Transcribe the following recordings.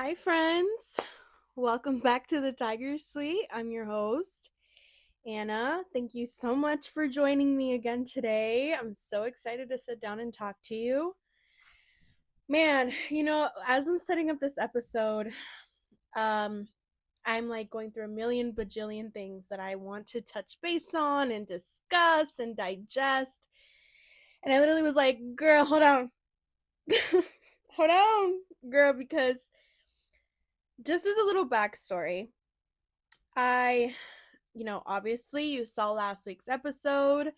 Hi, friends. Welcome back to the Tiger Suite. I'm your host, Anna. Thank you so much for joining me again today. I'm so excited to sit down and talk to you. Man, as I'm setting up this episode, um, I'm like going through a million bajillion things that I want to touch base on and discuss and digest. And I literally was like, girl, hold on. Hold on, girl, because just as a little backstory, I obviously you saw last week's episode.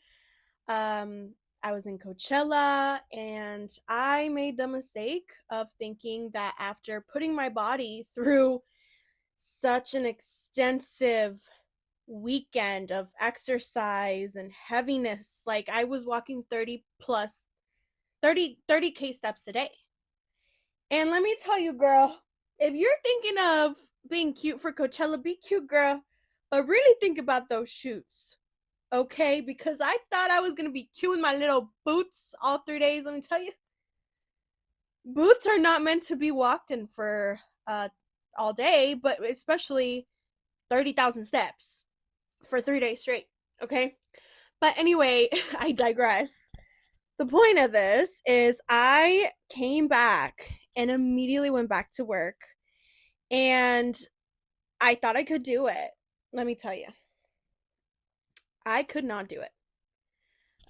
Um, I was in Coachella and I made the mistake of thinking that after putting my body through such an extensive weekend of exercise and heaviness, like I was walking 30 plus 30K steps a day. And let me tell you, girl, if you're thinking of being cute for Coachella, be cute, girl, but really think about those shoes. Okay, because I thought I was gonna be cute with my little boots all 3 days. Let me tell you, boots are not meant to be walked in for all day, but especially 30,000 steps for 3 days straight. Okay, but anyway, I digress. The point of this is I came back and immediately went back to work, and I thought I could do it. Let me tell you, I could not do it.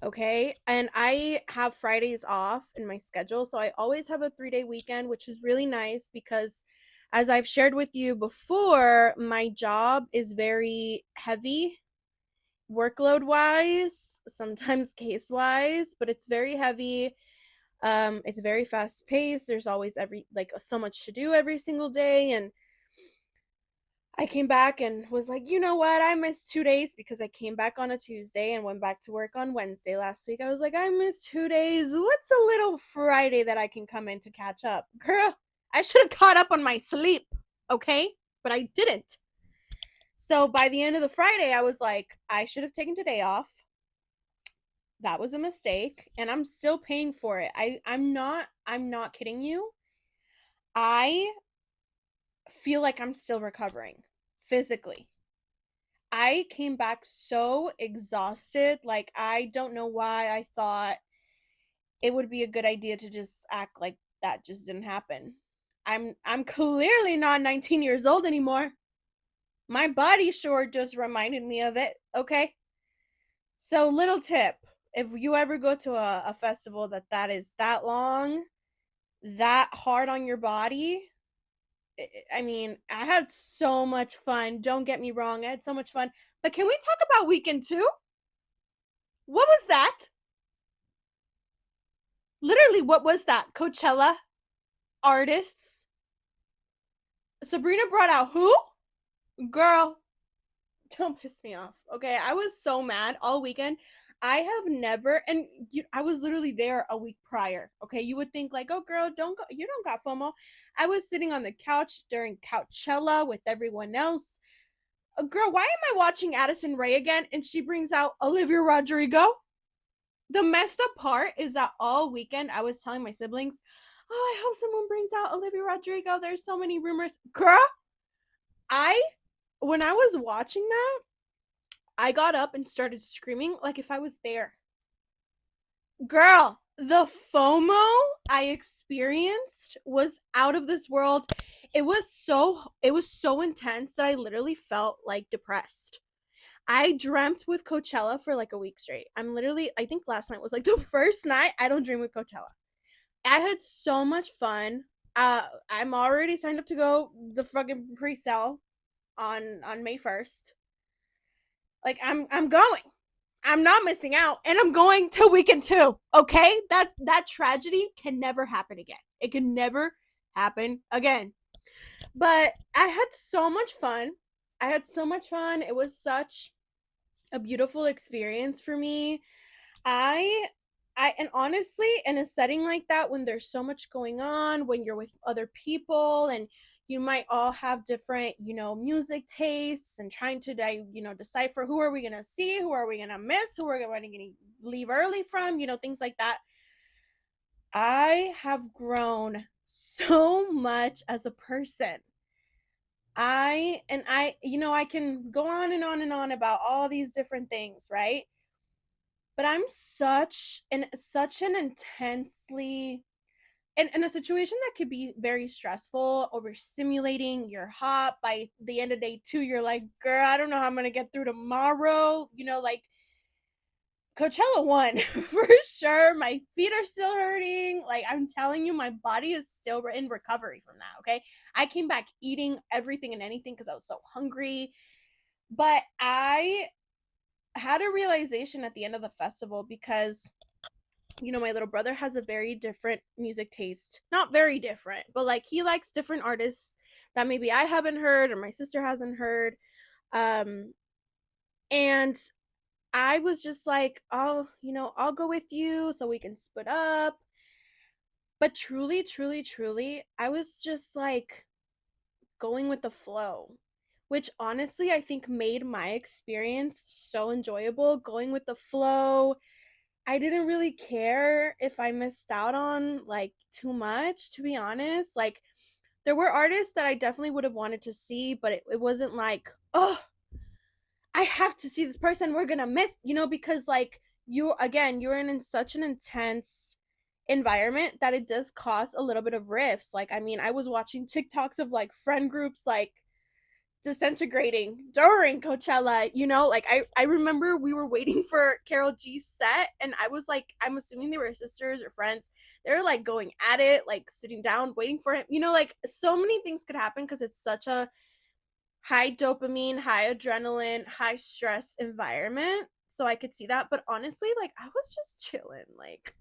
Okay. And I have Fridays off in my schedule. So I always have a 3 day weekend, which is really nice because, as I've shared with you before, my job is very heavy workload wise, sometimes case wise, but it's very heavy. It's very fast paced. There's always so much to do every single day. And I came back and was like, you know what? I missed 2 days because I came back on a Tuesday and went back to work on Wednesday last week. I was like, I missed 2 days. What's a little Friday that I can come in to catch up? Girl, I should have caught up on my sleep, okay? But I didn't. So by the end of the Friday, I was like, I should have taken today off. That was a mistake, and I'm still paying for it. I'm not kidding you. I feel like I'm still recovering physically. I came back so exhausted. Like, I don't know why I thought it would be a good idea to just act like that just didn't happen. I'm clearly not 19 years old anymore. My body sure just reminded me of it, okay? So, little tip, if you ever go to a festival that is that long, that hard on your body, I mean, I had so much fun. Don't get me wrong, I had so much fun. But can we talk about weekend two? What was that? Literally, what was that? Coachella artists. Sabrina brought out who? Girl, don't piss me off. Okay, I was so mad all weekend. I have never, and I was literally there a week prior. Okay, you would think like, oh girl, don't go, you don't got FOMO. I was sitting on the couch during Coachella with everyone else. Girl, why am I watching Addison Rae again? And she brings out Olivia Rodrigo. The messed up part is that all weekend I was telling my siblings, oh, I hope someone brings out Olivia Rodrigo. There's so many rumors. Girl, I, when I was watching that, I got up and started screaming like if I was there. Girl, the FOMO I experienced was out of this world. It was so intense that I literally felt like depressed. I dreamt with Coachella for like a week straight. I think last night was like the first night I don't dream with Coachella. I had so much fun. I'm already signed up to go the fucking pre-sale on May 1st. Like I'm going. I'm not missing out, and I'm going to weekend two. Okay? That tragedy can never happen again. It can never happen again. But I had so much fun. I had so much fun. It was such a beautiful experience for me. I and honestly, in a setting like that, when there's so much going on, when you're with other people and you might all have different, music tastes, and trying to decipher who are we going to see, who are we going to miss, who are we going to leave early from, things like that. I have grown so much as a person. I can go on and on and on about all these different things, right? But I'm such an intensely in a situation that could be very stressful, overstimulating, you're hot. By the end of day two, you're like, girl, I don't know how I'm gonna get through tomorrow. Like Coachella won for sure. My feet are still hurting. Like, I'm telling you, my body is still in recovery from that. Okay. I came back eating everything and anything because I was so hungry. But I had a realization at the end of the festival because my little brother has a very different music taste. Not very different, but like he likes different artists that maybe I haven't heard or my sister hasn't heard. Um, and I was just like, I'll go with you so we can split up. But truly, truly, truly, I was just like going with the flow, which honestly I think made my experience so enjoyable. Going with the flow, I didn't really care if I missed out on like too much, to be honest. Like, there were artists that I definitely would have wanted to see, but it wasn't like, oh, I have to see this person. We're gonna miss, because like you're in such an intense environment that it does cause a little bit of rifts. Like, I mean, I was watching TikToks of like friend groups like disintegrating during Coachella, like I remember we were waiting for Carol G's set and I was like, I'm assuming they were sisters or friends. They were like going at it, like sitting down, waiting for him. Like so many things could happen because it's such a high dopamine, high adrenaline, high stress environment. So I could see that. But honestly, like I was just chilling. Like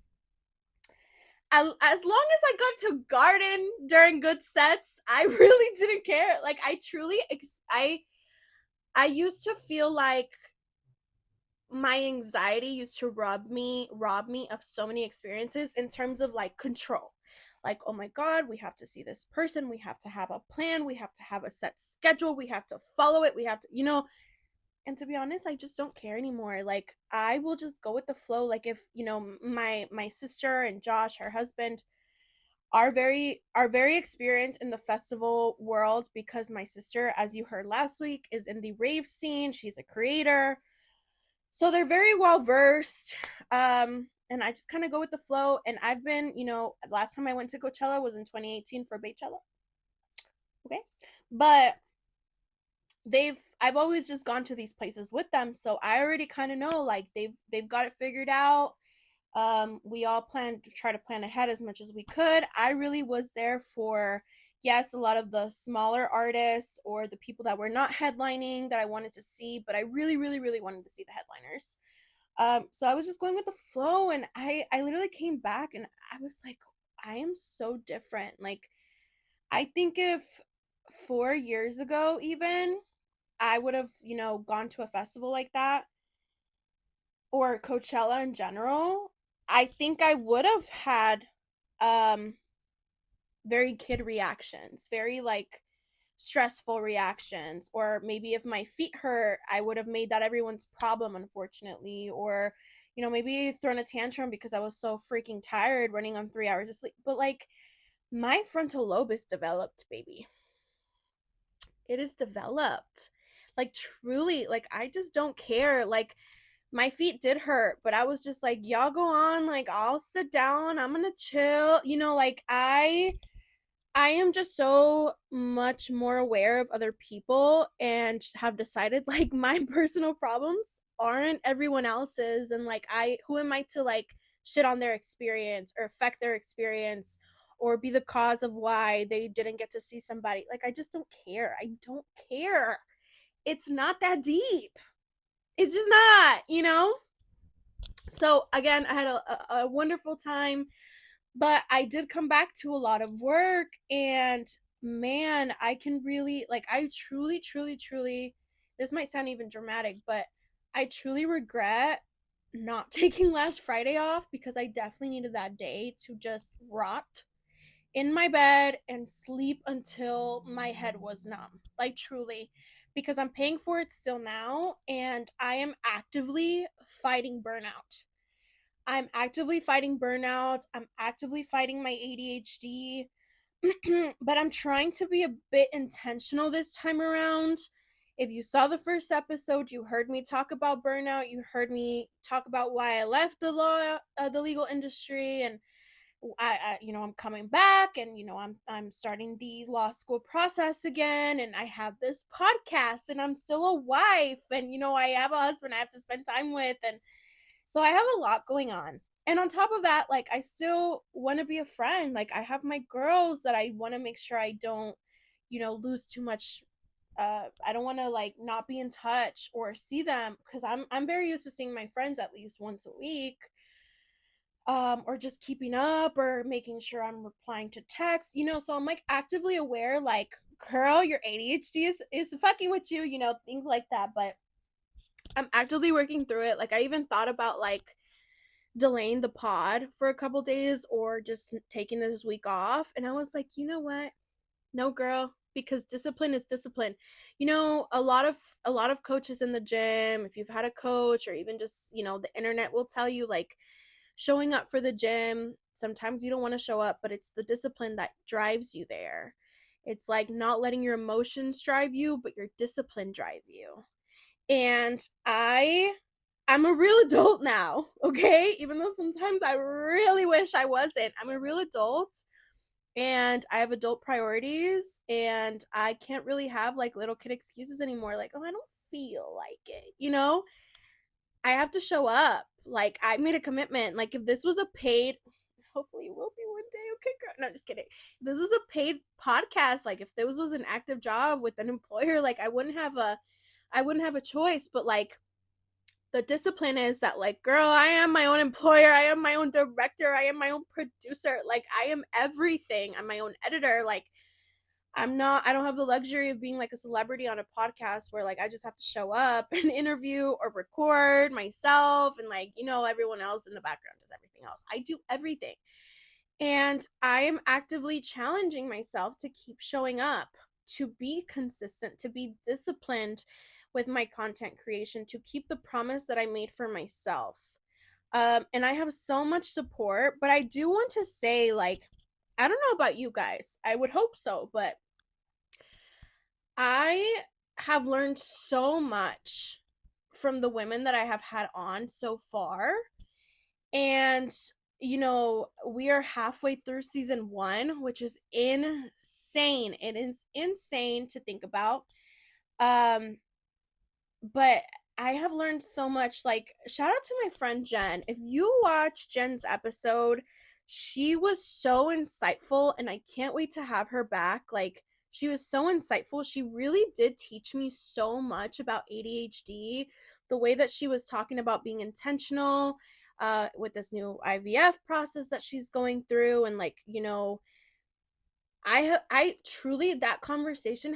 as long as I got to garden during good sets, I really didn't care. Like I truly, I used to feel like my anxiety used to rob me of so many experiences in terms of like control. Like, oh my god, we have to see this person, we have to have a plan, we have to have a set schedule, we have to follow it, we have to, and to be honest, I just don't care anymore. Like, I will just go with the flow. Like, if my sister and Josh, her husband, are very experienced in the festival world because my sister, as you heard last week, is in the rave scene. She's a creator, so they're very well versed. And I just kind of go with the flow. And I've been, last time I went to Coachella was in 2018 for Baychella. Okay. But I've always just gone to these places with them. So I already kind of know like they've got it figured out. We all planned to try to plan ahead as much as we could. I really was there for, yes, a lot of the smaller artists or the people that were not headlining that I wanted to see, but I really, really, really wanted to see the headliners. So I was just going with the flow, and I literally came back and I was like, I am so different. Like, I think if 4 years ago even I would have, gone to a festival like that or Coachella in general, I think I would have had um very kid reactions, very like stressful reactions, or maybe if my feet hurt, I would have made that everyone's problem, unfortunately, or maybe thrown a tantrum because I was so freaking tired running on 3 hours of sleep. But like my frontal lobe is developed, baby. It is developed. Like truly, like I just don't care. Like my feet did hurt, but I was just like, y'all go on, like I'll sit down, I'm gonna chill. Like I am just so much more aware of other people and have decided like my personal problems aren't everyone else's, and like who am I to like shit on their experience or affect their experience or be the cause of why they didn't get to see somebody. Like I just don't care. I don't care. It's not that deep. It's just not. So again, I had a wonderful time, but I did come back to a lot of work, and man, I can really like I truly, truly, truly, this might sound even dramatic, but I truly regret not taking last Friday off because I definitely needed that day to just rot in my bed and sleep until my head was numb. Like truly, because I'm paying for it still now and I am actively fighting burnout. I'm actively fighting burnout. I'm actively fighting my ADHD. But I'm trying to be a bit intentional this time around. If you saw the first episode, you heard me talk about burnout. You heard me talk about why I left the legal industry, and I'm coming back, and I'm starting the law school process again, and I have this podcast, and I'm still a wife, and I have a husband I have to spend time with, and so I have a lot going on. And on top of that, like, I still want to be a friend. Like, I have my girls that I want to make sure I don't, lose too much. I don't want to like not be in touch or see them, because I'm very used to seeing my friends at least once a week, or just keeping up or making sure I'm replying to texts, so I'm like actively aware, like, girl, your ADHD is fucking with you, things like that. But I'm actively working through it. Like, I even thought about like delaying the pod for a couple days or just taking this week off. And I was like, you know what? No, girl, because discipline is discipline. A lot of coaches in the gym, if you've had a coach, or even just, the internet will tell you, like, showing up for the gym, sometimes you don't want to show up, but it's the discipline that drives you there. It's like not letting your emotions drive you, but your discipline drive you. And I'm a real adult now, okay? Even though sometimes I really wish I wasn't. I'm a real adult, and I have adult priorities, and I can't really have like little kid excuses anymore, like, "Oh, I don't feel like it." I have to show up. Like, I made a commitment. Like, if this was a paid, hopefully it will be one day, okay, girl. No, just kidding. If this is a paid podcast, like, if this was an active job with an employer, like, I wouldn't have a choice. But like, the discipline is that, like, girl, I am my own employer, I am my own director, I am my own producer, like, I am everything. I'm my own editor. Like, I don't have the luxury of being like a celebrity on a podcast where, like, I just have to show up and interview or record myself, and, like, everyone else in the background does everything else. I do everything. And I am actively challenging myself to keep showing up, to be consistent, to be disciplined with my content creation, to keep the promise that I made for myself. And I have so much support, but I do want to say, like, I don't know about you guys. I would hope so, but I have learned so much from the women that I have had on so far. And, we are halfway through season 1, which is insane. It is insane to think about. Um, but I have learned so much. Like, shout out to my friend Jen. If you watch Jen's episode, she was so insightful, and I can't wait to have her back. Like, she was so insightful. She really did teach me so much about ADHD, the way that she was talking about being intentional with this new IVF process that she's going through. And, like, I truly, that conversation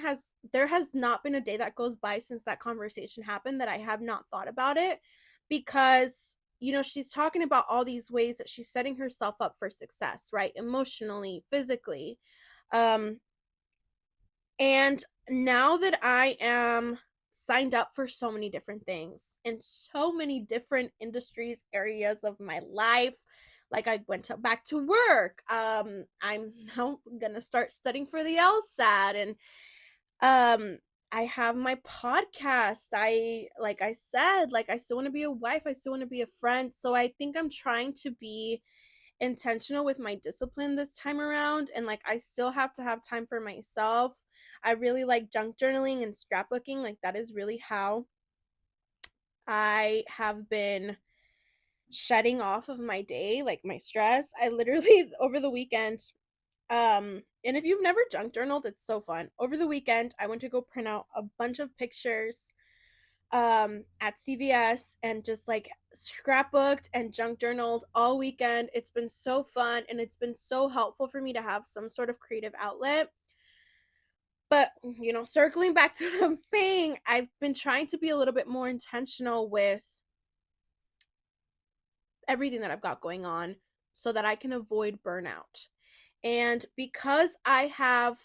there has not been a day that goes by since that conversation happened that I have not thought about it, because she's talking about all these ways that she's setting herself up for success, right? Emotionally, physically. Um and now that I am signed up for so many different things in so many different industries, areas of my life, like, I went back to work. I'm now gonna start studying for the LSAT, and um I have my podcast. Like I said, like, I still want to be a wife, I still want to be a friend. So I think I'm trying to be intentional with my discipline this time around, and, like, I still have to have time for myself. I really like junk journaling and scrapbooking. Like, that is really how I have been shedding off of my day, like, my stress. I literally over the weekend, and if you've never junk journaled, it's so fun. Over the weekend, I went to go print out a bunch of pictures at CVS, and just, like, scrapbooked and junk journaled all weekend. It's been so fun, and it's been so helpful for me to have some sort of creative outlet. But, circling back to what I'm saying, I've been trying to be a little bit more intentional with everything that I've got going on so that I can avoid burnout. And because I have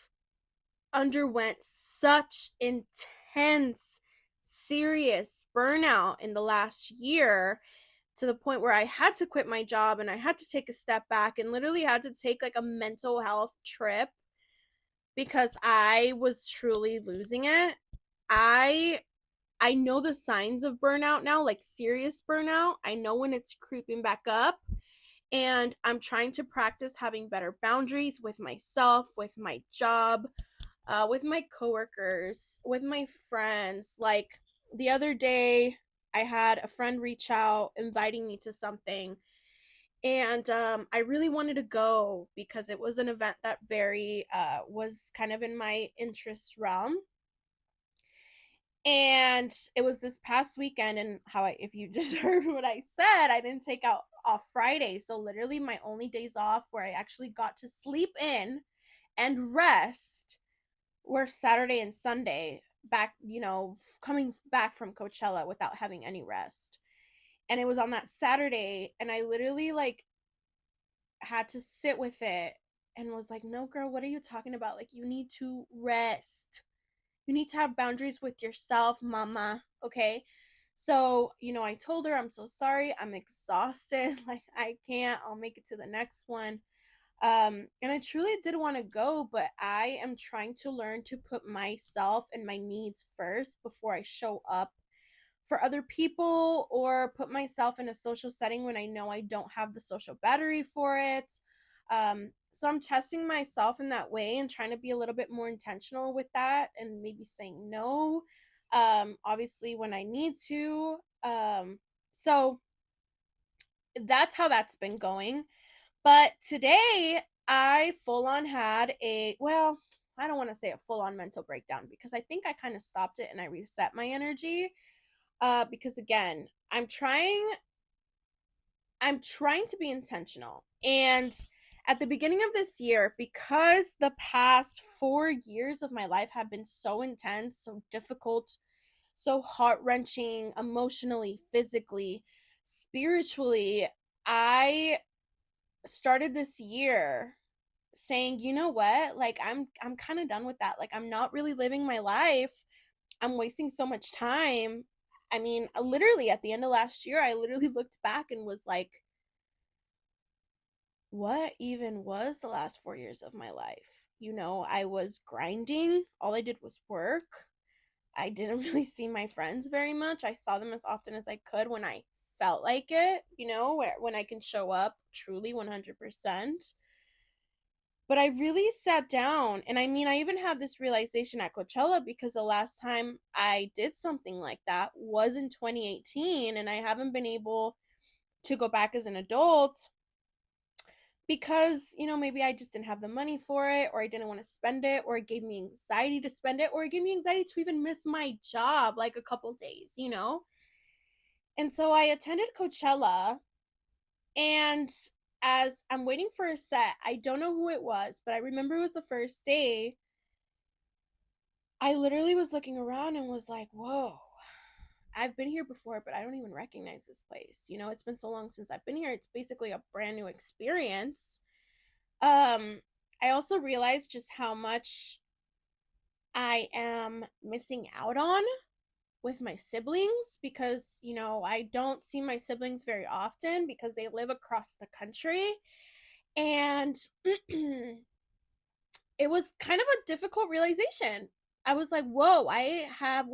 underwent such intense, serious burnout in the last year, to the point where I had to quit my job and I had to take a step back and literally had to take like a mental health trip because I was truly losing it. I I know the signs of burnout now, like serious burnout. I know when it's creeping back up, and I'm trying to practice having better boundaries with myself, with my job, with my coworkers, with my friends. Like the other day, I had a friend reach out inviting me to something, and I really wanted to go because it was an event that very was kind of in my interest realm, and it was this past weekend. And if you just heard what I said, I didn't take out off Friday, so literally my only days off where I actually got to sleep in and rest were Saturday and Sunday, back, coming back from Coachella without having any rest. And it was on that Saturday, and I literally like had to sit with it and was like, no, girl, what are you talking about? Like, you need to rest. You need to have boundaries with yourself, mama. Okay. So, I told her, I'm so sorry. I'm exhausted. Like, I can't. I'll make it to the next one. And I truly did want to go, but I am trying to learn to put myself and my needs first before I show up for other people or put myself in a social setting when I know I don't have the social battery for it. So I'm testing myself in that way and trying to be a little bit more intentional with that and maybe saying no, obviously when I need to. So that's how that's been going. But today I full on had I don't want to say a full on mental breakdown because I think I kind of stopped it and I reset my energy. Because again, I'm trying to be intentional. And at the beginning of this year, because the past 4 years of my life have been so intense, so difficult, so heart wrenching, emotionally, physically, spiritually, I started this year saying, you know what? Like I'm kind of done with that. Like I'm not really living my life. I'm wasting so much time. I mean, literally at the end of last year, I literally looked back and was like, what even was the last 4 years of my life? I was grinding. All I did was work. I didn't really see my friends very much. I saw them as often as I could when I felt like it, when I can show up truly 100%. But I really sat down, and I mean, I even had this realization at Coachella because the last time I did something like that was in 2018, and I haven't been able to go back as an adult because, maybe I just didn't have the money for it, or I didn't want to spend it, or it gave me anxiety to spend it, or it gave me anxiety to even miss my job like a couple days. And so I attended Coachella, and as I'm waiting for a set, I don't know who it was, but I remember it was the first day. I literally was looking around and was like, whoa, I've been here before, but I don't even recognize this place. It's been so long since I've been here. It's basically a brand new experience. Um, I also realized just how much I am missing out on with my siblings because, I don't see my siblings very often because they live across the country. And it was kind of a difficult realization. I was like, whoa, I have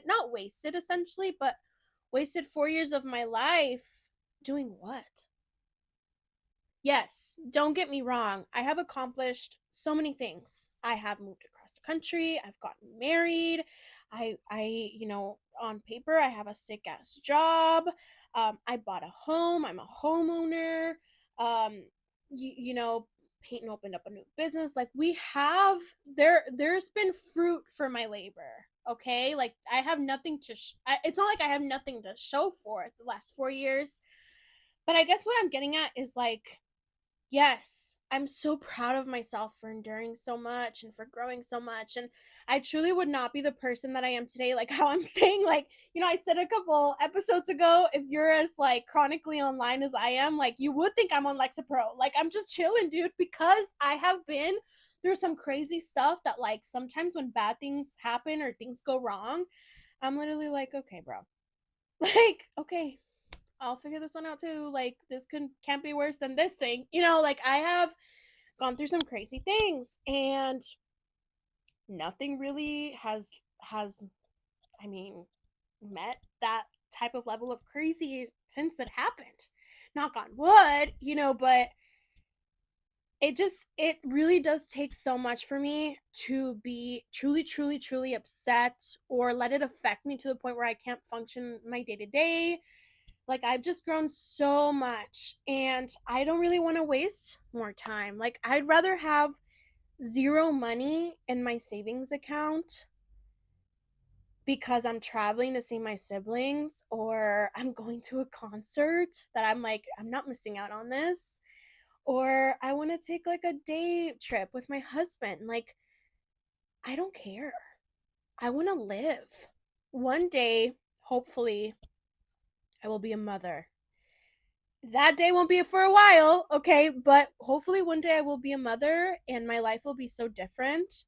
not wasted essentially, but wasted 4 years of my life doing what? Yes, don't get me wrong. I have accomplished so many things. I have moved across the country. I've gotten married. On paper, I have a sick ass job. I bought a home. I'm a homeowner. Um, Peyton opened up a new business. Like there's been fruit for my labor. Okay, like I have nothing to. It's not like I have nothing to show for it the last 4 years. But I guess what I'm getting at is like, yes, I'm so proud of myself for enduring so much and for growing so much. And I truly would not be the person that I am today. Like how I'm saying, like, I said a couple episodes ago, if you're as like chronically online as I am, like you would think I'm on Lexapro. Like I'm just chilling, dude, because I have been through some crazy stuff that like sometimes when bad things happen or things go wrong, I'm literally like, okay, bro. Like, okay, I'll figure this one out too. Like, this can't be worse than this thing. You know, like, I have gone through some crazy things, and nothing really has I mean, met that type of level of crazy since that happened. Knock on wood, you know, but it really does take so much for me to be truly upset, or let it affect me to the point where I can't function my day to day. Like, I've just grown so much, and I don't really want to waste more time. Like, I'd rather have zero money in my savings account because I'm traveling to see my siblings, or I'm going to a concert that I'm like, I'm not missing out on this, or I want to take like a day trip with my husband. Like, I don't care. I want to live. One day, hopefully, I will be a mother. That day won't be for a while, okay? But hopefully one day I will be a mother and my life will be so different.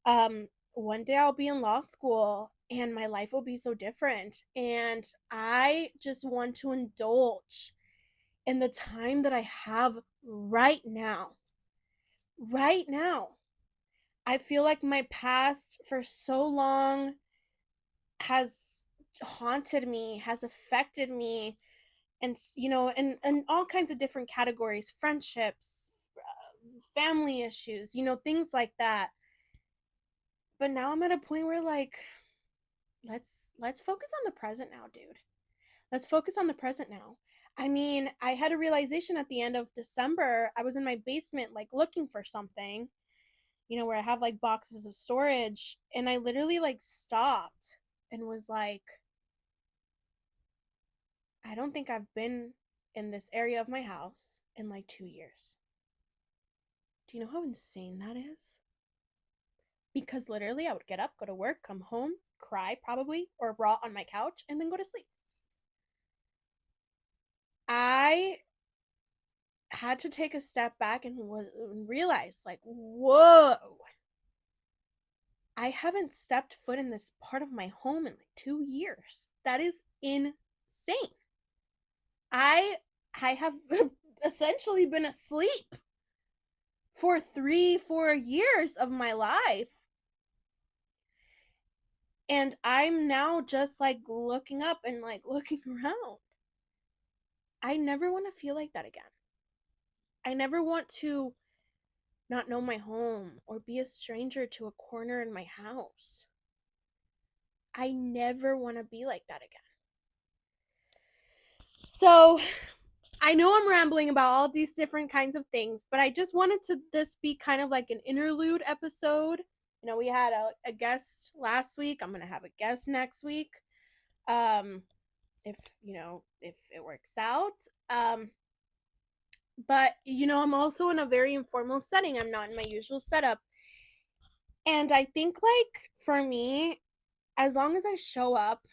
One day I'll be in law school and my life will be so different. And I just want to indulge in the time that I have right now. Right now. I feel like my past for so long has haunted me, has affected me, and you know, and all kinds of different categories, friendships, family issues, you know, things like that. But now I'm at a point where, like, let's focus on the present now, dude. Let's focus on the present now. I mean, I had a realization at the end of December. I was in my basement, like, looking for something, you know, where I have like boxes of storage, and I literally like stopped and was like, I don't think I've been in this area of my house in like 2 years. Do you know how insane that is? Because literally, I would get up, go to work, come home, cry probably, or rot on my couch, and then go to sleep. I had to take a step back and realize, like, whoa, I haven't stepped foot in this part of my home in like 2 years. That is insane. I I have essentially been asleep for 3 4 years of my life, and I'm now just like looking up and like looking around. I never want to feel like that again. I never want to not know my home or be a stranger to a corner in my house. I never want to be like that again. So, I know I'm rambling about all these different kinds of things, but I just wanted to this be kind of like an interlude episode. You know, we had a guest last week. I'm gonna have a guest next week. Um, if you know, if it works out. But you know, I'm also in a very informal setting. I'm not in my usual setup. And I think, like, for me, as long as I show up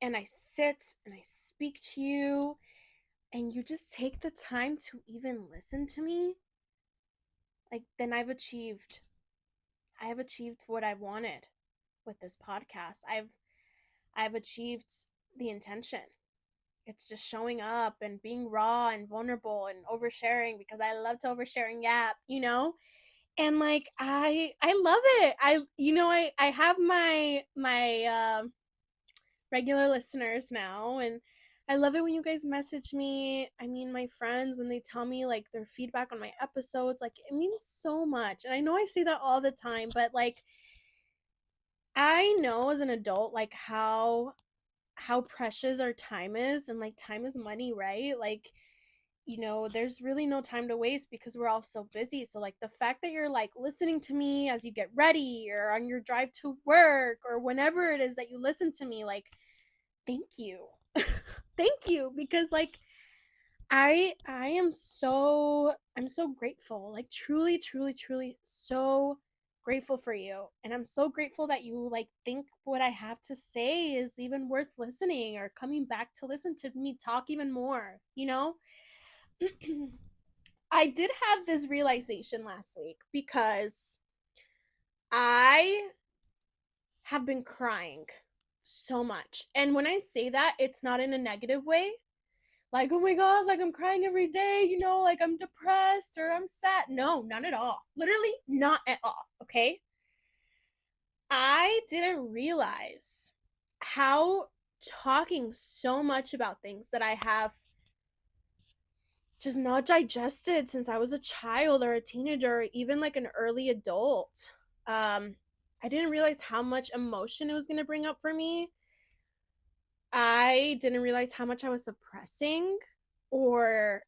and I sit and I speak to you and you just take the time to even listen to me, like, then I've achieved what I wanted with this podcast. I've achieved the intention. It's just showing up and being raw and vulnerable and oversharing, because I love to overshare and yap, you know? And like, I love it. I have my regular listeners now, and I love it when you guys message me. I mean, my friends, when they tell me like their feedback on my episodes, like, it means so much. And I know I say that all the time, but like, I know as an adult, like, how precious our time is, and like, time is money, right? Like, you know, there's really no time to waste because we're all so busy. So like, the fact that you're like listening to me as you get ready or on your drive to work or whenever it is that you listen to me, like, thank you. Thank you, because like, I'm so grateful. Like, truly so grateful for you. And I'm so grateful that you like think what I have to say is even worth listening or coming back to listen to me talk even more, you know? I did have this realization last week because I have been crying so much. And when I say that, it's not in a negative way. Like, oh my God, like I'm crying every day, like I'm depressed or I'm sad. No, not at all. Literally not at all. Okay. I didn't realize how talking so much about things that I have just not digested since I was a child or a teenager or even like an early adult. I didn't realize how much emotion it was going to bring up for me. I didn't realize how much I was suppressing, or,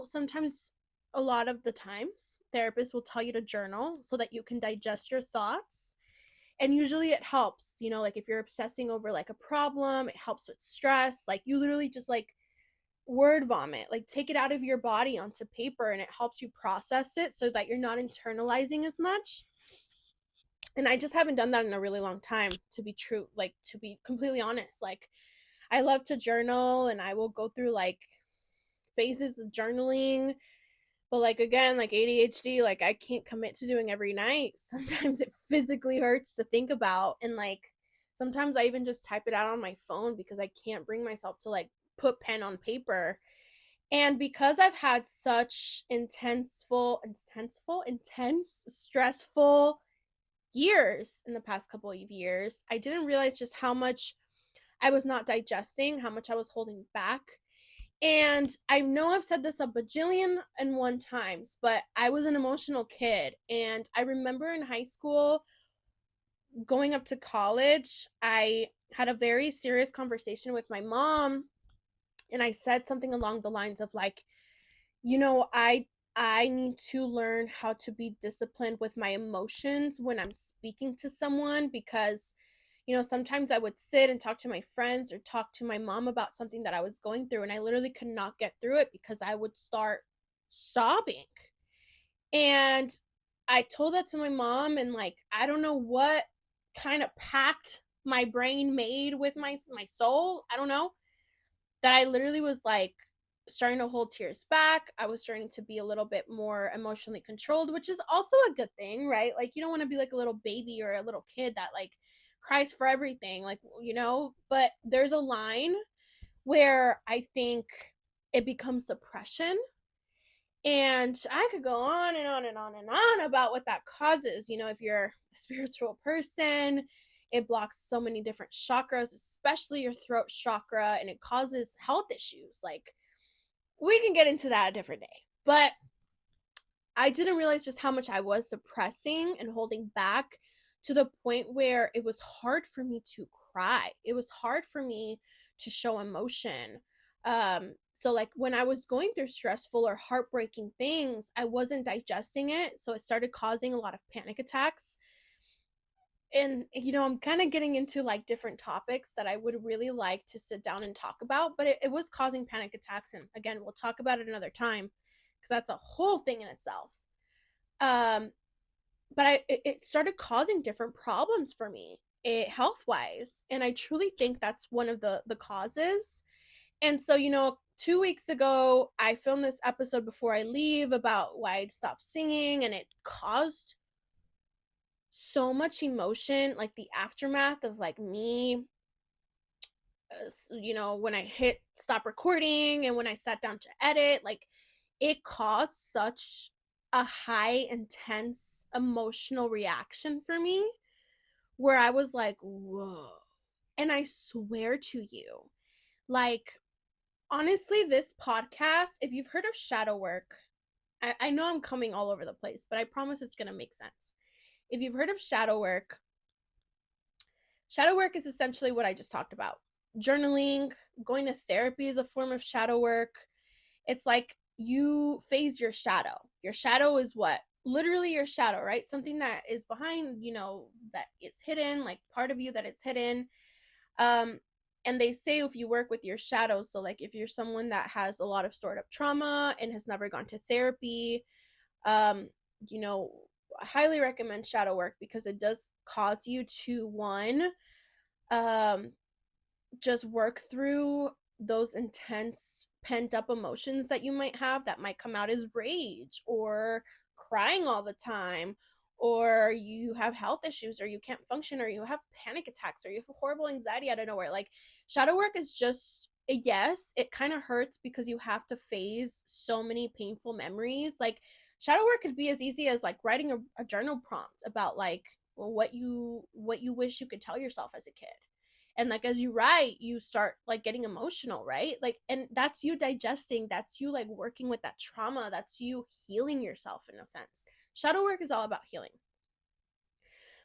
sometimes a lot of the times therapists will tell you to journal so that you can digest your thoughts. And usually it helps, like if you're obsessing over like a problem, it helps with stress. Like you literally just like word vomit, like take it out of your body onto paper and it helps you process it so that you're not internalizing as much. And I just haven't done that in a really long time, to be true, like to be completely honest. Like I love to journal and I will go through like phases of journaling, but like again, like ADHD, like I can't commit to doing every night. Sometimes it physically hurts to think about, and like sometimes I even just type it out on my phone because I can't bring myself to like put pen on paper. And because I've had such intense, stressful years in the past couple of years, I didn't realize just how much I was not digesting, how much I was holding back. And I know I've said this a bajillion and one times, but I was an emotional kid. And I remember in high school, going up to college, I had a very serious conversation with my mom. And I said something along the lines of like, I need to learn how to be disciplined with my emotions when I'm speaking to someone, because sometimes I would sit and talk to my friends or talk to my mom about something that I was going through, and I literally could not get through it because I would start sobbing. And I told that to my mom, and like I don't know what kind of pact my brain made with my soul. I don't know, that I literally was like starting to hold tears back. I was starting to be a little bit more emotionally controlled, which is also a good thing, right? Like you don't want to be like a little baby or a little kid that like cries for everything, like, but there's a line where I think it becomes suppression. And I could go on and on and on and on about what that causes. If you're a spiritual person, it blocks so many different chakras, especially your throat chakra, and it causes health issues. Like, we can get into that a different day. But I didn't realize just how much I was suppressing and holding back, to the point where it was hard for me to cry. It was hard for me to show emotion. So like when I was going through stressful or heartbreaking things, I wasn't digesting it. So it started causing a lot of panic attacks. And I'm kind of getting into like different topics that I would really like to sit down and talk about, but it was causing panic attacks. And again, we'll talk about it another time because that's a whole thing in itself. Um, but it started causing different problems for me, health wise, and I truly think that's one of the causes. And so 2 weeks ago I filmed this episode before I leave about why I'd stopped singing, and it caused so much emotion, like the aftermath of like me, when I hit stop recording and when I sat down to edit, like it caused such a high intense emotional reaction for me, where I was like, whoa. And I swear to you, like, honestly, this podcast, if you've heard of shadow work, I know I'm coming all over the place, but I promise it's going to make sense. If you've heard of shadow work is essentially what I just talked about. Journaling, going to therapy is a form of shadow work. It's like you phase your shadow. Your shadow is what? Literally your shadow, right? Something that is behind, that is hidden, like part of you that is hidden. Um, and they say if you work with your shadow, so like if you're someone that has a lot of stored up trauma and has never gone to therapy, um, I highly recommend shadow work because it does cause you to, one, um, just work through those intense pent up emotions that you might have that might come out as rage or crying all the time, or you have health issues, or you can't function, or you have panic attacks, or you have horrible anxiety out of nowhere. Like, shadow work is just, yes, it kind of hurts because you have to phase so many painful memories. Like, shadow work could be as easy as like writing a journal prompt about like what you wish you could tell yourself as a kid. And like as you write, you start like getting emotional, right? Like, and that's you digesting, that's you like working with that trauma, that's you healing yourself in a sense. Shadow work is all about healing.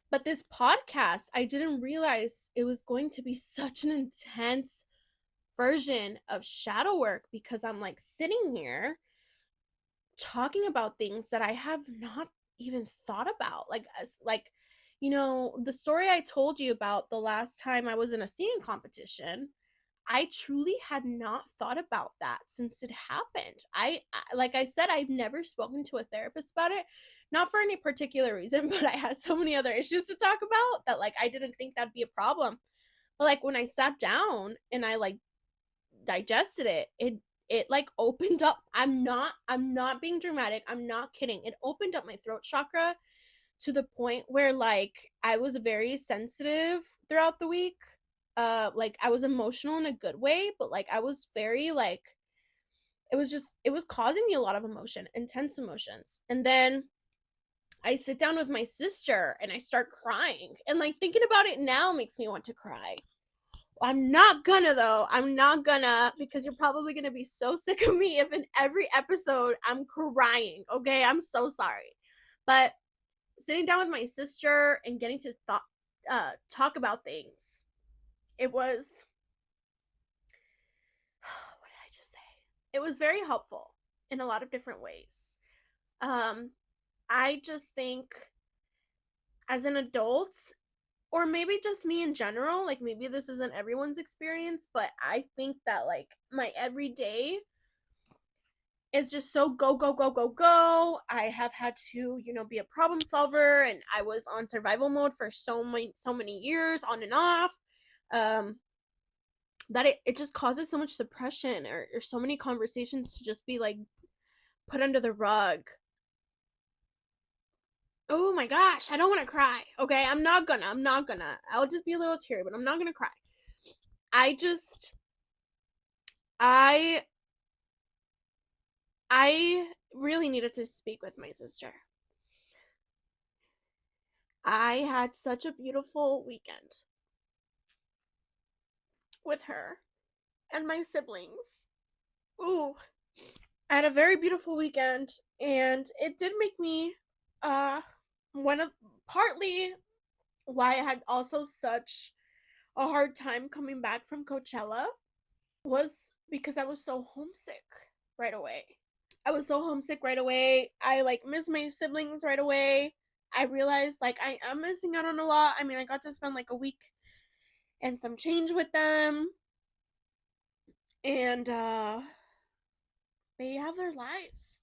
But this podcast, I didn't realize it was going to be such an intense version of shadow work, because I'm like sitting here talking about things that I have not even thought about. Like, as like, the story I told you about the last time I was in a singing competition, I truly had not thought about that since it happened. Like I said, I've never spoken to a therapist about it, not for any particular reason, but I had so many other issues to talk about that like I didn't think that'd be a problem. But like when I sat down and I like digested it, it like opened up. I'm not being dramatic. I'm not kidding. It opened up my throat chakra to the point where like I was very sensitive throughout the week. Like I was emotional in a good way, but like I was very like, it was causing me a lot of emotion, intense emotions. And then I sit down with my sister and I start crying. And like thinking about it now makes me want to cry. I'm not gonna though. I'm not gonna, because you're probably gonna be so sick of me if in every episode I'm crying. Okay, I'm so sorry. But sitting down with my sister and getting to talk about things, it was what did I just say? It was very helpful in a lot of different ways. Um, I just think as an adult, or maybe just me in general, like maybe this isn't everyone's experience, but I think that like my everyday is just so go, go, go, go, go. I have had to, be a problem solver, and I was on survival mode for so many years on and off. Um, that it just causes so much suppression, or so many conversations to just be like put under the rug. Oh my gosh, I don't want to cry. Okay, I'm not gonna. I'll just be a little teary, but I'm not gonna cry. I just I I really needed to speak with my sister. I had such a beautiful weekend with her and my siblings. Ooh, I had a very beautiful weekend, and it did make me uh one of partly why I had also such a hard time coming back from Coachella was because I was so homesick right away. I was so homesick right away. I like missed my siblings right away. I realized like I am missing out on a lot. I mean, I got to spend like a week and some change with them, and they have their lives.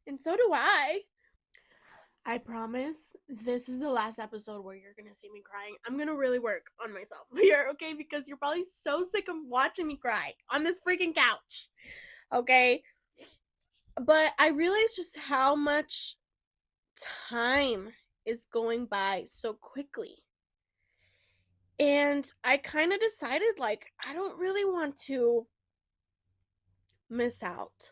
And so do I. I promise this is the last episode where you're gonna see me crying. I'm gonna really work on myself here, okay? Because you're probably so sick of watching me cry on this freaking couch, okay? But I realized just how much time is going by so quickly. And I kind of decided, like, I don't really want to miss out.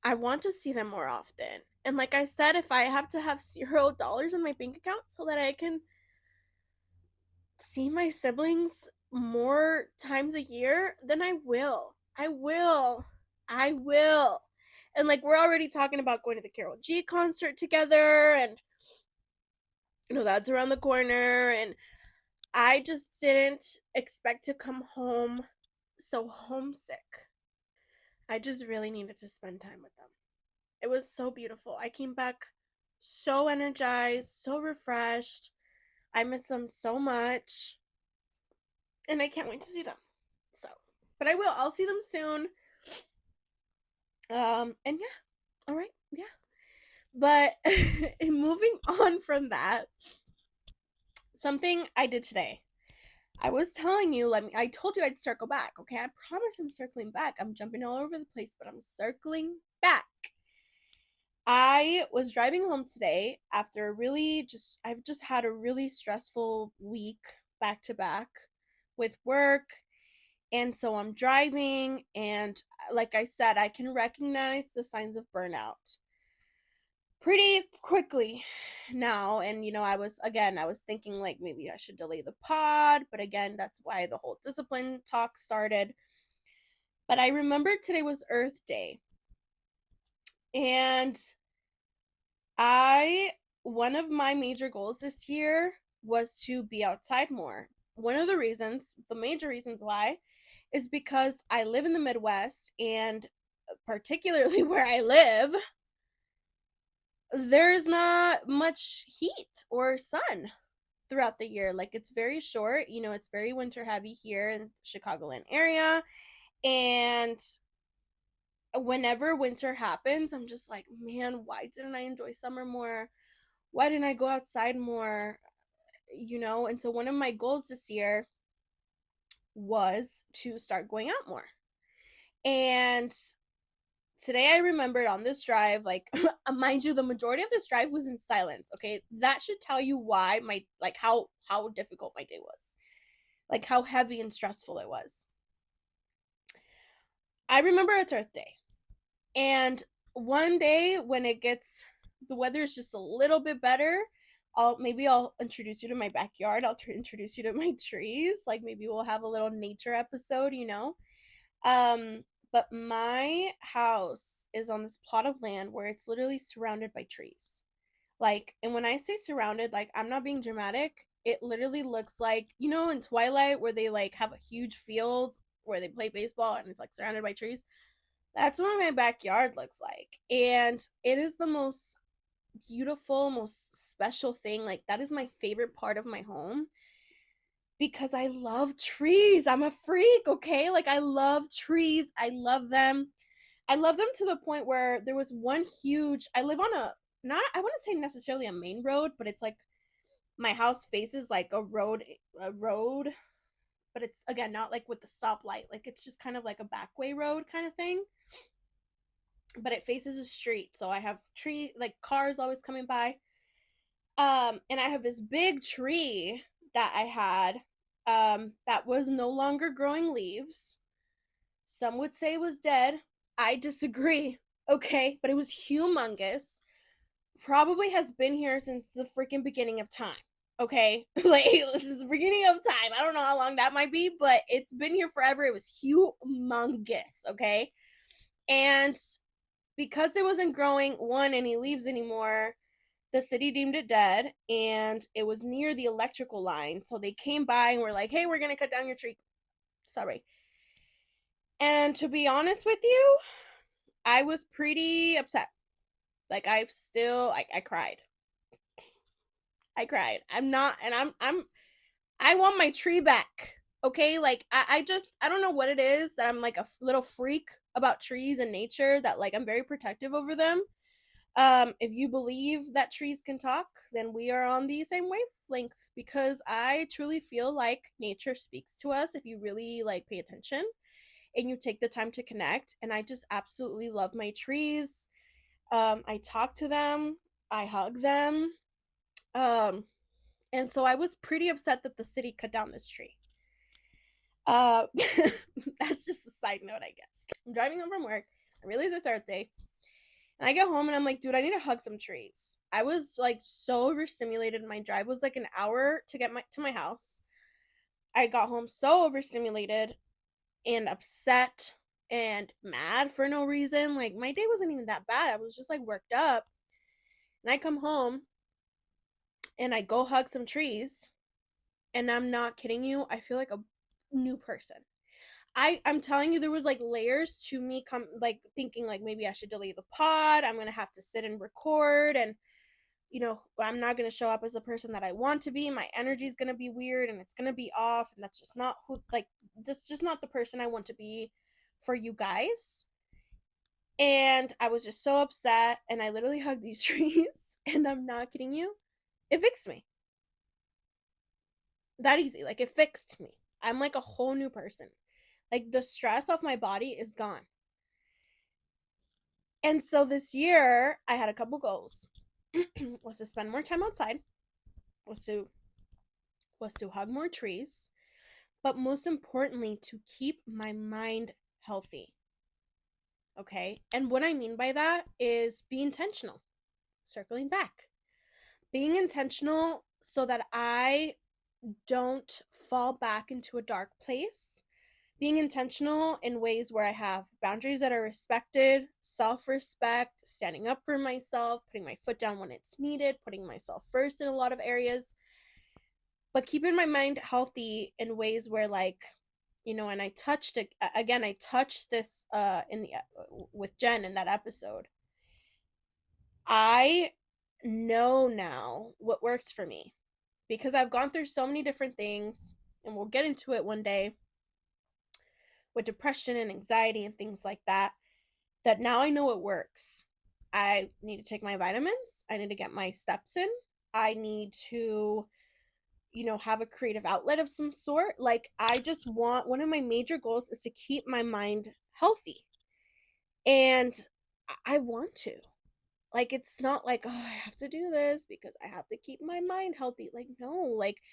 I want to see them more often. And like I said, if I have to have $0 in my bank account so that I can see my siblings more times a year, then I will. I will. I will. And like we're already talking about going to the Carol G concert together, and that's around the corner, and I just didn't expect to come home so homesick. I just really needed to spend time with them. It was so beautiful. I came back so energized, so refreshed. I miss them so much, and I can't wait to see them. So, but I will. I'll see them soon. And yeah, all right, yeah. But moving on from that, something I did today. I was telling you, I told you I'd circle back. Okay, I promise I'm circling back. I'm jumping all over the place, but I'm circling back. I was driving home today after I've just had a really stressful week back to back with work. And so I'm driving, and like I said, I can recognize the signs of burnout pretty quickly now. And, I was thinking like maybe I should delay the pod, but again, that's why the whole discipline talk started. But I remembered today was Earth Day. And I one of my major goals this year was to be outside more. The major reasons why, is because I live in the Midwest, and particularly where I live, there's not much heat or sun throughout the year. Like, it's very short, it's very winter heavy here in the Chicagoland area. And whenever winter happens, I'm just like, man, why didn't I enjoy summer more? Why didn't I go outside more? And so one of my goals this year was to start going out more. And today I remembered on this drive, like, mind you, the majority of this drive was in silence. Okay, that should tell you why how difficult my day was, like how heavy and stressful it was. I remember it's Earth Day, and one day when the weather is just a little bit better, I'll introduce you to my backyard. I'll introduce you to my trees. Like, maybe we'll have a little nature episode. Um, but my house is on this plot of land where it's literally surrounded by trees. Like, and when I say surrounded, like, I'm not being dramatic. It literally looks like, in Twilight where they like have a huge field where they play baseball and it's like surrounded by trees. That's what my backyard looks like. And it is the most beautiful, most special thing. Like, that is my favorite part of my home because I love trees. I'm a freak, okay? Like, I love trees. I love them. I love them to the point where there was one huge I live on not I wouldn't say necessarily a main road, but it's like my house faces like a road, but it's again not like with the stoplight. Like, it's just kind of like a backway road kind of thing. But it faces a street. So I have cars always coming by. And I have this big tree that I had that was no longer growing leaves. Some would say it was dead. I disagree. Okay, but it was humongous. Probably has been here since the freaking beginning of time. Okay, like, this is the beginning of time. I don't know how long that might be, but it's been here forever. It was humongous. Okay, and because it wasn't growing any leaves anymore, the city deemed it dead, and it was near the electrical line. So they came by and were like, "Hey, we're gonna cut down your tree." Sorry. And to be honest with you, I was pretty upset. Like, I cried. I cried. I'm not, and I want my tree back. Okay, like, I don't know what it is that I'm like a little freak about trees and nature, that like I'm very protective over them. If you believe that trees can talk, then we are on the same wavelength, because I truly feel like nature speaks to us if you really like pay attention and you take the time to connect. And I just absolutely love my trees. I talk to them, I hug them. Um, and so I was pretty upset that the city cut down this tree. Uh, that's just a side note, I guess. I'm driving home from work. I realize it's Earth Day. And I get home and I'm like, dude, I need to hug some trees. I was like so overstimulated. My drive was like an hour to get to my house. I got home so overstimulated and upset and mad for no reason. Like, my day wasn't even that bad. I was just like worked up. And I come home and I go hug some trees. And I'm not kidding you, I feel like a new person. I'm telling you, there was like layers to me like thinking like maybe I should delete the pod. I'm gonna have to sit and record, and I'm not gonna show up as the person that I want to be. My energy is gonna be weird and it's gonna be off, and that's just not that's just not the person I want to be for you guys. And I was just so upset, and I literally hugged these trees, and I'm not kidding you, it fixed me. That easy. Like, it fixed me. I'm like a whole new person. Like, the stress off my body is gone. And so this year I had a couple goals. Was to spend more time outside, was to hug more trees, but most importantly to keep my mind healthy. Okay? And what I mean by that is be intentional. Circling back. Being intentional so that I don't fall back into a dark place. Being intentional in ways where I have boundaries that are respected, self respect, standing up for myself, putting my foot down when it's needed, putting myself first in a lot of areas, but keeping my mind healthy in ways where, like, and I touched it again. I touched this in the with Jen in that episode. I know now what works for me because I've gone through so many different things, and we'll get into it one day with depression and anxiety and things like that, that now I know what works. I need to take my vitamins. I need to get my steps in. I need to, have a creative outlet of some sort. Like, I just want, one of my major goals is to keep my mind healthy. And I want to. Like, it's not like, oh, I have to do this because I have to keep my mind healthy. Like, no, like,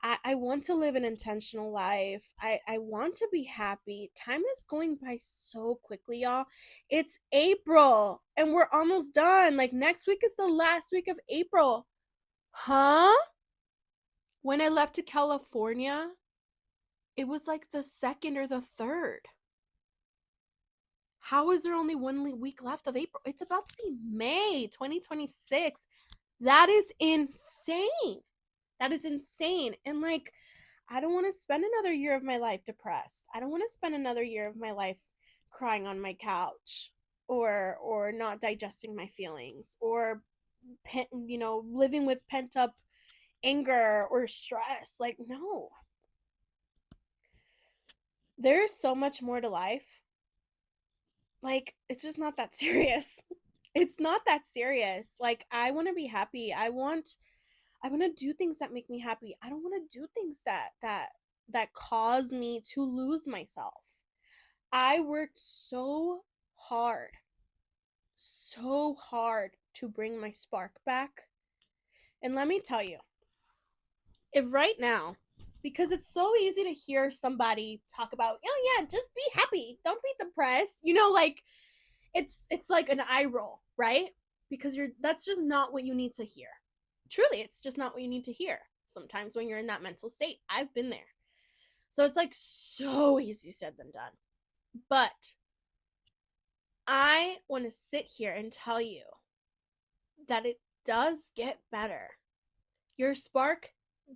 I want to live an intentional life. I want to be happy. Time is going by so quickly, y'all. It's April and we're almost done. Like, next week is the last week of April. Huh? When I left to California, it was like the second or the third. How is there only 1 week left of April? It's about to be May 2026. That is insane. That is insane. And like, I don't want to spend another year of my life depressed. I don't want to spend another year of my life crying on my couch or not digesting my feelings or living with pent up anger or stress. Like, no. There's so much more to life. Like, it's just not that serious. It's not that serious. Like, I want to be happy. I want to do things that make me happy. I don't want to do things that cause me to lose myself. I worked so hard to bring my spark back. And let me tell you, if right now, because it's so easy to hear somebody talk about, oh yeah, just be happy, don't be depressed. Like, it's like an eye roll, right? Because that's just not what you need to hear. Truly, it's just not what you need to hear sometimes when you're in that mental state. I've been there. So it's like so easy said than done. But I want to sit here and tell you that it does get better. Your spark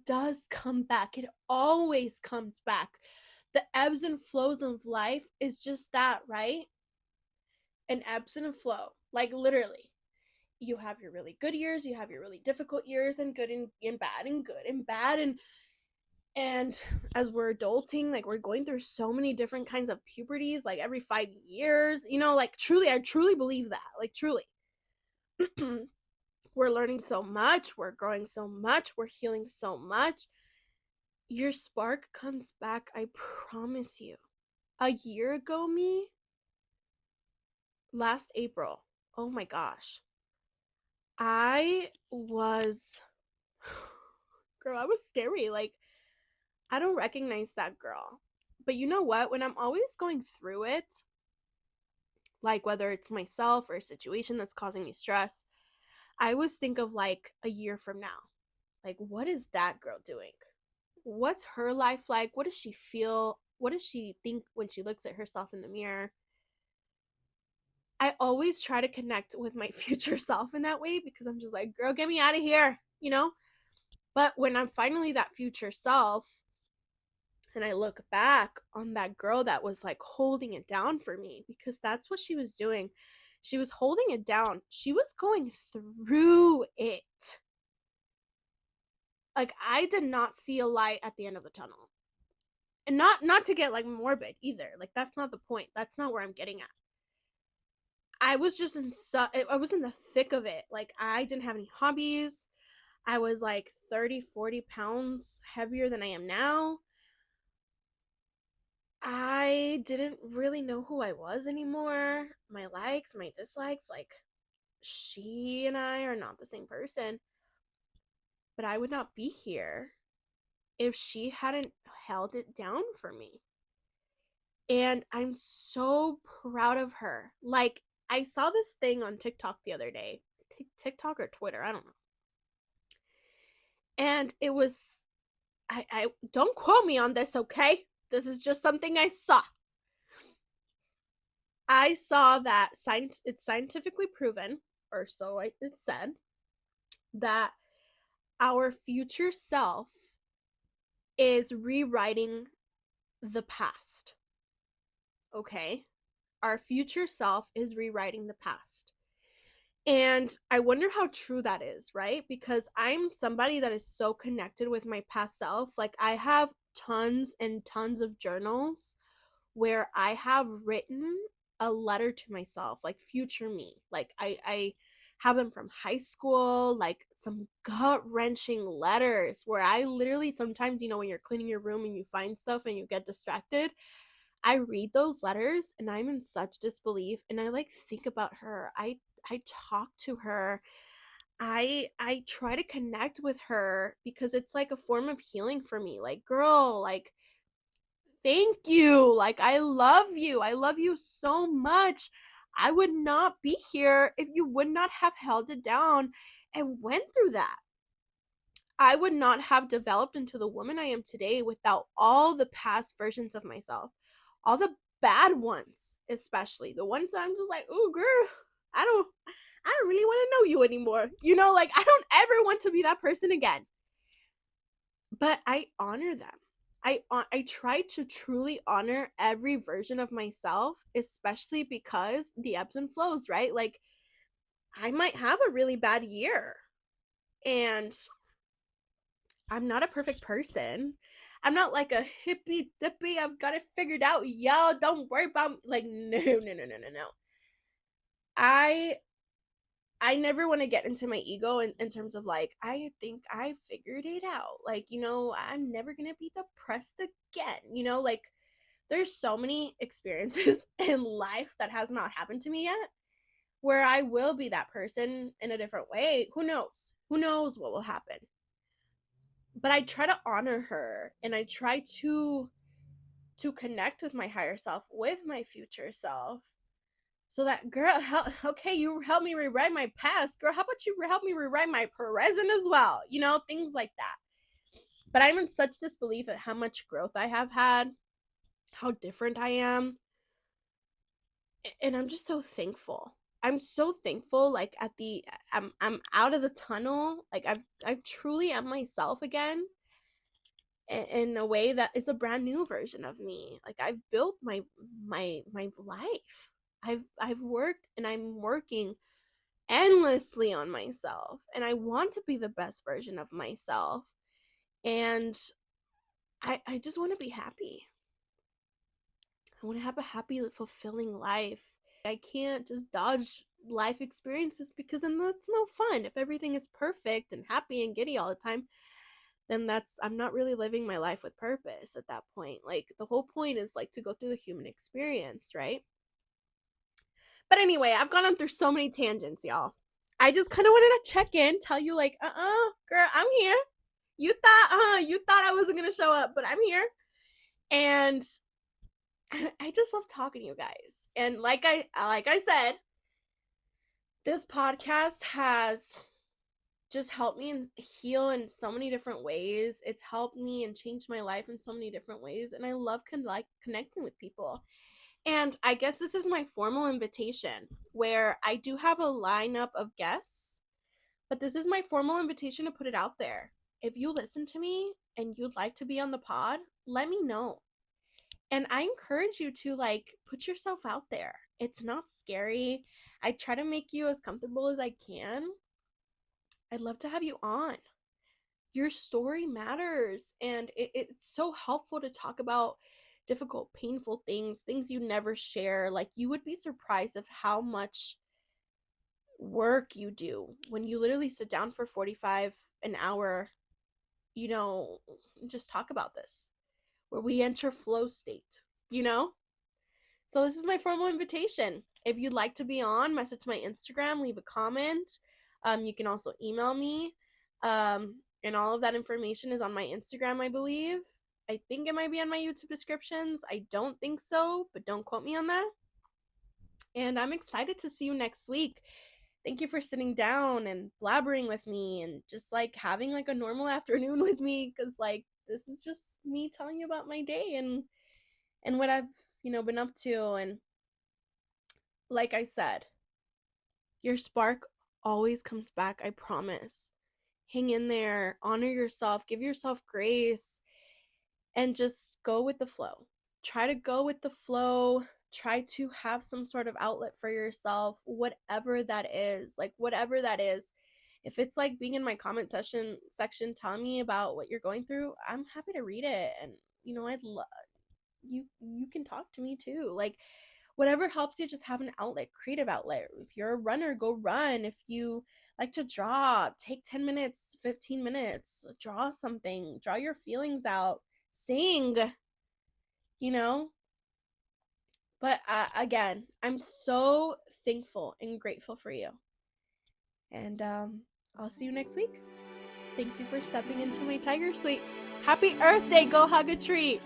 does come back. It always comes back. The ebbs and flows of life is just that, right? An ebbs and a flow. Like, literally. You have your really good years, you have your really difficult years, and good and bad, and good and bad, and as we're adulting, like, we're going through so many different kinds of puberties, like every 5 years, like, truly, I truly believe that, like, truly. We're learning so much, we're growing so much, we're healing so much. Your spark comes back, I promise you. A year ago, me, last April, oh my gosh, I was scary. Like, I don't recognize that girl. But you know what? When I'm always going through it, like whether it's myself or a situation that's causing me stress, I always think of like a year from now. Like, what is that girl doing? What's her life like? What does she feel? What does she think when she looks at herself in the mirror? I always try to connect with my future self in that way because I'm just like, girl, get me out of here, But when I'm finally that future self and I look back on that girl that was like holding it down for me, because that's what she was doing. She was holding it down. She was going through it. Like, I did not see a light at the end of the tunnel. And not to get like morbid either. Like, that's not the point. That's not where I'm getting at. I was just I was in the thick of it. Like, I didn't have any hobbies. I was like 30, 40 pounds heavier than I am now. I didn't really know who I was anymore. My likes, my dislikes, like she and I are not the same person. But I would not be here if she hadn't held it down for me. And I'm so proud of her. Like, I saw this thing on TikTok the other day. TikTok or Twitter, I don't know. And it was I don't quote me on this, okay? This is just something I saw. I saw that it's scientifically proven, or so it said, that our future self is rewriting the past. Okay? Our future self is rewriting the past. And I wonder how true that is, right? Because I'm somebody that is so connected with my past self. Like, I have tons and tons of journals where I have written a letter to myself, like future me. Like, I have them from high school, like some gut-wrenching letters where I literally sometimes, when you're cleaning your room and you find stuff and you get distracted, I read those letters and I'm in such disbelief, and I like think about her. I talk to her. I try to connect with her because it's like a form of healing for me. Like, girl, like, thank you. Like, I love you. I love you so much. I would not be here if you would not have held it down and went through that. I would not have developed into the woman I am today without all the past versions of myself. All the bad ones, especially the ones that I'm just like, "Oh, girl, I don't I don't really want to know you anymore." Like, I don't ever want to be that person again. But I honor them. I try to truly honor every version of myself, especially because the ebbs and flows, right? Like, I might have a really bad year, and I'm not a perfect person. I'm not like a hippy dippy, I've got it figured out, y'all. Don't worry about me. Like, no, no, no, no, no, no. I I never want to get into my ego in terms of like, I think I figured it out. Like, I'm never gonna be depressed again. Like, there's so many experiences in life that has not happened to me yet where I will be that person in a different way. Who knows? Who knows what will happen? But I try to honor her, and I try to connect with my higher self, with my future self, so that, girl, okay, you help me rewrite my past, girl, how about you help me rewrite my present as well, things like that. But I'm in such disbelief at how much growth I have had, how different I am, and I'm just so thankful. I'm so thankful. Like, I'm out of the tunnel. Like, I've truly am myself again, in a way that is a brand new version of me. Like, I've built my life. I've worked, and I'm working endlessly on myself, and I want to be the best version of myself, and I just want to be happy. I want to have a happy, fulfilling life. I can't just dodge life experiences, because then that's no fun. If everything is perfect and happy and giddy all the time, then I'm not really living my life with purpose at that point. Like, the whole point is like to go through the human experience, right? But anyway, I've gone on through so many tangents, y'all. I just kind of wanted to check in, tell you like, girl, I'm here. You thought I wasn't gonna show up, but I'm here. And I just love talking to you guys. And like I said, this podcast has just helped me and heal in so many different ways. It's helped me and changed my life in so many different ways, and I love connecting with people. And I guess this is my formal invitation, where I do have a lineup of guests, but this is my formal invitation to put it out there. If you listen to me and you'd like to be on the pod, let me know. And I encourage you to like put yourself out there. It's not scary. I try to make you as comfortable as I can. I'd love to have you on. Your story matters, and it's so helpful to talk about difficult, painful things you never share. Like, you would be surprised of how much work you do when you literally sit down for 45 an hour, just talk about this, where we enter flow state. you know? So this is my formal invitation. If you'd like to be on, message my Instagram, leave a comment. You can also email me. And all of that information is on my Instagram, I believe. I think it might be on my YouTube descriptions. I don't think so, but don't quote me on that. And I'm excited to see you next week. Thank you for sitting down and blabbering with me and just like having like a normal afternoon with me, because like this is just me telling you about my day and what I've, been up to. And like I said, your spark always comes back, I promise. Hang in there, honor yourself, give yourself grace, and just go with the flow. Try to go with the flow. Try to have some sort of outlet for yourself, whatever that is. Like, whatever that is. If it's like being in my comment section telling me about what you're going through, I'm happy to read it. And, I'd love you can talk to me too. Like, whatever helps you just have an outlet, creative outlet. If you're a runner, go run. If you like to draw, take 10 minutes, 15 minutes, draw something, draw your feelings out, sing, you know? But again, I'm so thankful and grateful for you. And I'll see you next week. Thank you for stepping into my Tiger Suite. Happy Earth Day. Go hug a tree.